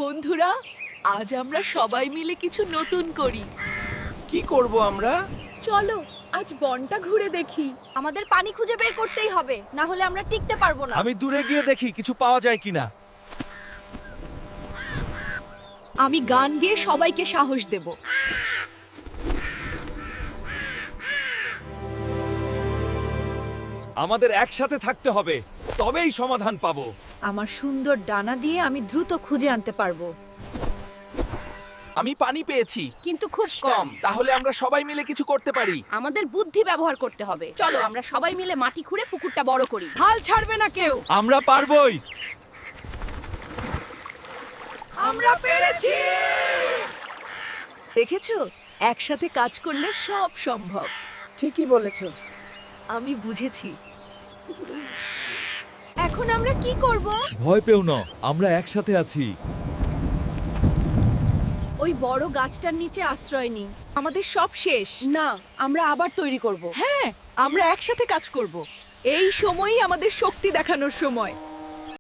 বন্ধুরা, আজ আমরা সবাই মিলে কিছু নতুন করি। কি করব আমরা? চলো আজ বনটা ঘুরে দেখি। আমাদের পানি খুঁজে বের করতেই হবে, না হলে আমরা টিকতে পারবো না। আমি দূরে গিয়ে দেখি কিছু পাওয়া যায় কিনা। আমি গান গেয়ে সবাইকে সাহস দেব। আমাদের একসাথে থাকতে হবে, তবেই সমাধান পাবো। আমার সুন্দর ডানা দিয়ে আমি দ্রুত খুঁজে আনতে পারবো, আমি পানি পেয়েছি, কিন্তু খুব কম। তাহলে আমরা সবাই মিলে কিছু করতে পারি। আমাদের বুদ্ধি ব্যবহার করতে হবে। চলো আমরা সবাই মিলে মাটি খুঁড়ে পুকুরটা বড় করি। হাল ছাড়বে না কেউ। আমরা পারবোই। আমরা পেরেছি। দেখেছো, একসাথে কাজ করলে সব সম্ভব। ঠিকই বলেছো। আমি বুঝেছি। এখন আমরা কি করব? ভয় পেও না, আমরা একসাথে আছি। ওই বড় গাছটার নিচে আশ্রয় নিই। আমাদের সব শেষ। না, আমরা আবার তৈরি করব। হ্যাঁ, আমরা একসাথে কাজ করব। এই সময়ই আমাদের শক্তি দেখানোর সময়।